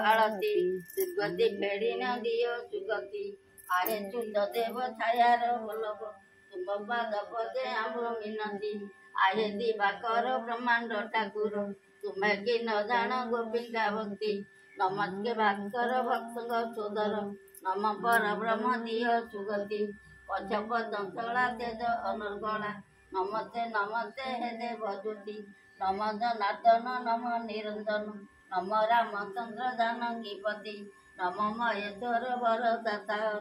ଆଳତି ଦୁର୍ଗତି ଫେରି ନ ଦିଅ ସୁଗତି ଆହେ ଚୁତ ଦେବ ଛାୟାର ବଲ୍ଲଭ ତୁମ ପାଦ ପଦେ ଆମ୍ଭ ମିନତି ଆହେ ଦିବାକର ବ୍ରହ୍ମାଣ୍ଡ ଠାକୁର ତୁମେ କି ନ ଜାଣ ଗୋପୀଙ୍କା ଭକ୍ତି ନମସ୍କେ ଭାସ୍କର ଭକ୍ତଙ୍କ ସୋଦର ନମ ପର ବ୍ରହ୍ମ ଦିଅ ସୁଗତି ପଛପ ଚଞ୍ଚଳା ତେଜ ଅନର୍ଗଳା ନମସ୍ତେ ନମସ୍ତେ ହେ ଦେବଜ୍ୟୋତି ନମ ଜନାର୍ଦ୍ଦନ ନମ ନିରଞ୍ଜନ ନମ ରାମଚନ୍ଦ୍ର ଜାନକୀପତି ନମ ମହେଶ୍ୱର ବର ଦାତାର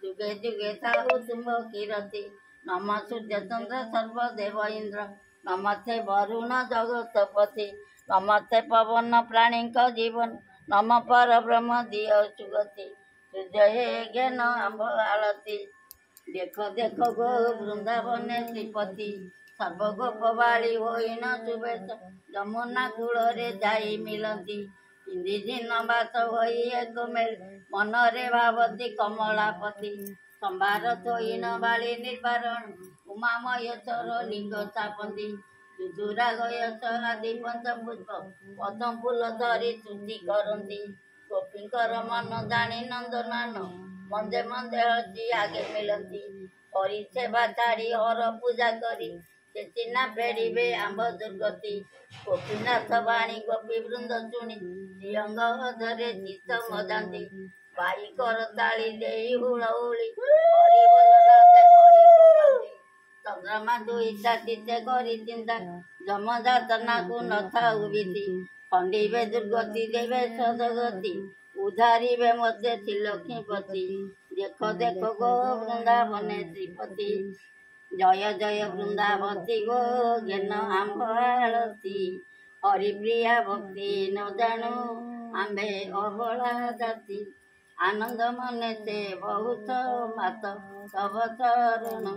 ଯୁଗେ ଯୁଗେ ଥାଉ ତୁମ୍ଭ କୀରତି ନମ ସୂର୍ଯ୍ୟ ଚନ୍ଦ୍ର ସର୍ବଦେବ ଇନ୍ଦ୍ର ନମସ୍ତେ ବରୁଣ ଜଗତପତି ନମସ୍ତେ ପବନ ପ୍ରାଣୀଙ୍କ ଜୀବନ ନମ ପର ବ୍ରହ୍ମ ଦିଅ ସୁଗତି ସୂର୍ଯ୍ୟ ହେ ଜ୍ଞାନ ଆମ୍ଭ ଆଳତି ଦେଖ ଦେଖ ଗୋ ବୃନ୍ଦାବନେ ଶ୍ରୀପତି ସର୍ବ ଗୋପବାଳୀ ହୋଇନ ସୁବେଶ ଯମୁନା କୂଳରେ ଯାଇ ମିଳନ୍ତି ପିନ୍ଧି ଦିନ ବାସ ହୋଇ ଏକ ମେଳ ମନରେ ଭାବନ୍ତି କମଳାପତି ସମ୍ଭାର ଥୋଇନ ବାଳି ନିର୍ବାରଣ ଉମା ମହେଶ୍ୱର ଲିଙ୍ଗ ସ୍ଥାପନ୍ତି ଦୁଦୁରା ଗୟସ ଆଦି ପଞ୍ଚପୁଷ୍ପ ପଦ୍ମ ଫୁଲ ଧରି ସ୍ତୁତି କରନ୍ତି ଗୋପୀଙ୍କର ମନ ଜାଣି ନନ୍ଦନାନ ମନ୍ଦେ ମନ୍ଦେ ହସି ଆଗେ ମିଳନ୍ତି କରି ସେବା ଛାଡ଼ି ହର ପୂଜା କରି ସେ ଚିହ୍ନା ଫେରିବେ ଆମ୍ଭ ଦୁର୍ଗତି ଗୋପୀନାଥ ବାଣୀ ଗୋପୀ ବୃନ୍ଦ ଶୁଣି ଶ୍ରୀଅଙ୍ଗ ଅଧରେ ଚିତ୍ତ ମଜାନ୍ତି ବାଇ କର ତାଳି ଦେଇ ହୁଳହୁଳି ଚନ୍ଦ୍ରମା ଦୁଇ ଚାଟିତେ କରି ଚିନ୍ତା ଯମଯାତନାକୁ ନଥାଉ ବିଧି ଖଣ୍ଡିବେ ଦୁର୍ଗତି ଦେବେ ସଦଗତି ଉଦ୍ଧାରିବେ ମୋତେ ଶ୍ରୀଲକ୍ଷ୍ମୀପତି ଦେଖ ଦେଖ ଗୋ ବୃନ୍ଦାବନେ ଶ୍ରୀପତି ଜୟ ଜୟ ବୃନ୍ଦାବତୀ ଗୋ ଜ୍ଞାନ ଆମ୍ଭ ଆଳତି ହରିପ୍ରିୟା ଭକ୍ତି ନ ଜାଣୁ ଆମ୍ଭେ ଅବଳା ଜାତି ଆନନ୍ଦ ମନେ ସେ ବହୁତ ମାତ ତବ ଚରଣ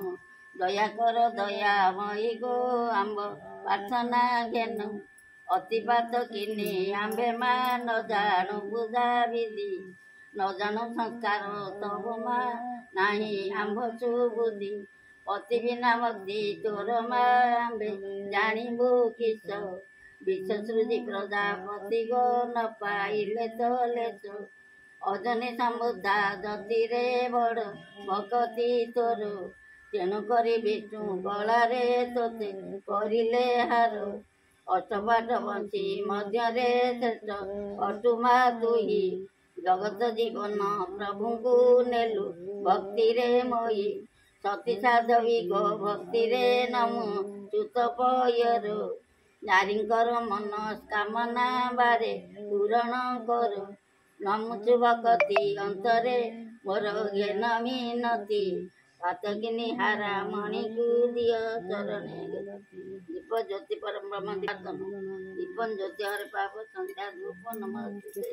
ଦୟା କର ଦୟାମୟୀ ଗୋ ଆମ୍ଭ ପ୍ରାର୍ଥନା ଜ୍ଞାନ ଅତିପାତ କିନି ଆମ୍ଭେ ମା ନ ଜାଣୁ ବୁଝା ବିଧି ନ ଜାଣୁ ସଂସ୍କାର ତବ ମା ନାହିଁ ଆମ୍ଭ ସୁବୁଦ୍ଧି ଅତି ବିନା ଭକ୍ତି ତୋର ମା ଆମ୍ଭେ ଜାଣିବୁ କିସ ବିଷ ସୃଜି ପ୍ରଜାପତି ଗୋ ନ ପାଇଲେ ତ ଲେଶ ଅଜନି ସମ୍ବୁଦ୍ଧା ଯତିରେ ବଡ଼ ଭଗତି ତୋର ତେଣୁ କରି ବିଷ୍ଣୁ ଗଳାରେ ତୋତେ କରିଲେ ହାର ଅଷ୍ଟବାଟ ବଂଶୀ ମଧ୍ୟରେ ଶ୍ରେଷ୍ଠ ଅଟୁମା ତୁହି ଜଗତ ଜୀବନ ପ୍ରଭୁଙ୍କୁ ନେଲୁ ଭକ୍ତିରେ ମୋହି ସତୀ ସାଧବୀ ଗୋ ଭକ୍ତିରେ ନମୁ ଚ୍ୟୁତ ପୟର ନାରୀଙ୍କର ମନସ୍କାମନା ବାରେ ପୂରଣ କର ନମୁଚୁ ଭଗତି ଅନ୍ତରେ ମୋର ଜ୍ଞାନ ମିନତି ପାତକିନି ହାରା ମଣିକୁ ଦିଅ ଚରଣେ ଦୀପ ଜ୍ୟୋତି ପରମ ବ୍ରହ୍ମ ଦୀପ ଜ୍ୟୋତି ହରେ ପାପ ସନ୍ଧ୍ୟା ଧୂପ ନମସ୍ତେ।